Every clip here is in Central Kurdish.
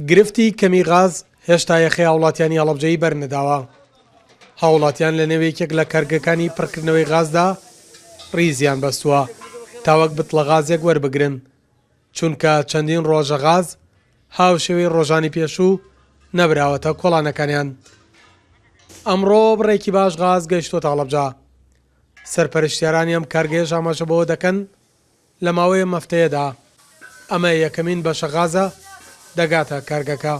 گرفتی کەمی غاز هێشتا یەخی هاوڵاتیانی هەڵەبجەیی بەرنەداوە. هاوڵاتیان لە نێوەیەکێک لە کارگەکانی پڕکردنەوەی غازدا ڕیزیان بەستووە تاوەک بتڵە غازێک وەربگرن، چونکە چەندین ڕۆژە غاز هاوشێوەی ڕۆژانی پێشوو نەبراوەتە کۆڵانەکانیان. ئەمڕۆ بڕێکی باش غاز گەیشتۆتە هەڵەبجە. سەرپەرشتیارانی ئەم کارگەیەش ئاماژەبەوە دەکەن لە ماوەی ئەم هەفتەیەدا ئەمە یەکەمین بەشە غازە دەگاتە کارگەکە.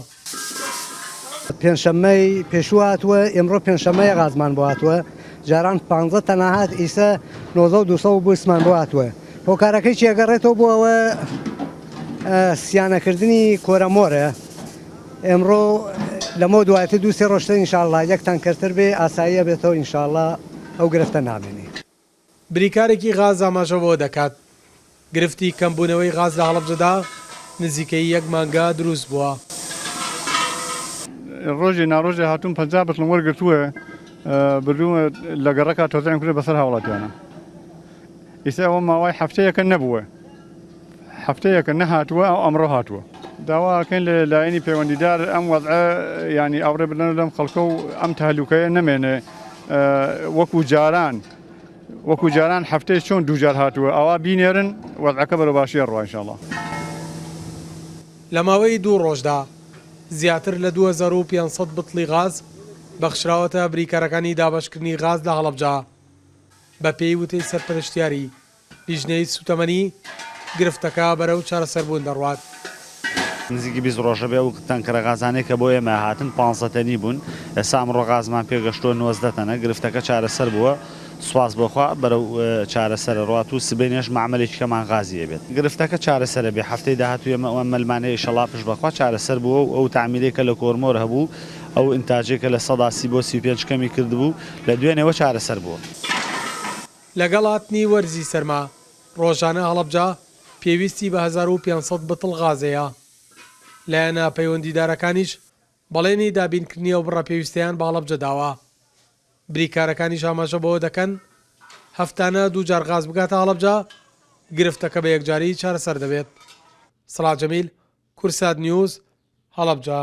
پێنجشەممەی پێشوو هاتووە، ئێمڕۆ پێنجشەممەی غازمان بۆ هاتووە، جاران 15 تەنەهات ئیسە 9200 بوسمان بۆ هاتووە. هۆکارەکەی چێگەڕێتەوە بۆ ئەوە سیانەکردنی کۆرەمۆرە. ئێمڕۆ لەمە دوایەتە دووسێ ڕۆژتە ئینشاءڵڵا یەکتان کەرتر بێ ئاساییە بێتەوە ئینشاءڵڵا ئەو گرفتە نامێنێ. بریکارێکی غاز ئاماژەوە دەکات گرفتی کەمبوونەوەی غاز لە هەڵەبجەدا نزیکەی 1 مانگە دروست بووە. ڕۆژێ ناڕۆژێ هاتوون 50 بەتڵم وەرگرتووە بردووە لە گەڕەکە تۆزیان کردە بەسەر هاوڵاتیانە. ئیسا ئەوە ماوای هەفتەیەکە نەبووە، هەفتەیەکە نەهاتووە ئەو ئەمڕۆ هاتووە. داواکەین لە لایەنی پەیوەندیدار ئەم وەضعە ینی ئاوڕێ بدەن لەم خەڵکە و ئەم تەهلوکەیە نەمێنێ وەکو جاران هەفتەی چۆن دووجار هاتووە ئەوە بینێرن وەضعەکە بەرە باشیە ڕوا ئینشاءڵڵا. لە ماوەی 2 ڕۆژدا زیاتر لە 2500 بتڵی غاز بەخشراوەتە بریکارەکانی دابەشکردنی غاز لە هەڵەبجە. بە پێی وتەی سەرپەرشتیاری لیژنەی سوتەمەنی گرفتەکە بەرەو چارەسەربوون دەڕوات. نزیکی 20 ڕۆژە بێ و تەنکەرە غازانەی کە بۆ ئێمە هاتن 500 تەنی بوون، ئێستا ئەمڕۆ غازمان پێگەشتووە 90 تەنە. گرفتەکە چارەسەر بووە، سواز بۆخوا بەرەو چارەسەرە ڕات و سبەینێش معاملێکی کەمان غازیە بێت. گرفتەکە چارەسەرە بێ هەفتەی داهاتوو ئێمە ئەوە مەلمانەیە ئینشەڵڵا پشت بەخوا چارەسەر بووە و ئەو تامیرێکە لە کۆرمۆر هەبوو ئەو ئینتاجێکە لە 130 بۆ 35 کەمی کردبوو لە دوێنێەوە چارەسەر بووە. لەگەڵ هاتنی وەرزی سەرما ڕۆژانە هەڵەبجە پێویستی بە 1500 بتڵ غازەیە. لایەنە پەیوەندیدارەکانیش بەڵێنی دابینکردنی ئەو بڕە پێویستیان بە هەڵەبجە داوە. بریکارەکانیش ئاماژە بەوە دەکەن هەفتانە 2 جار غاز بگاتە هەڵەبجە، گرفتەکە بە یەکجاری چارەسەر دەبێت. سەلاح جەمیل، کورسات نیوز، هەڵەبجە.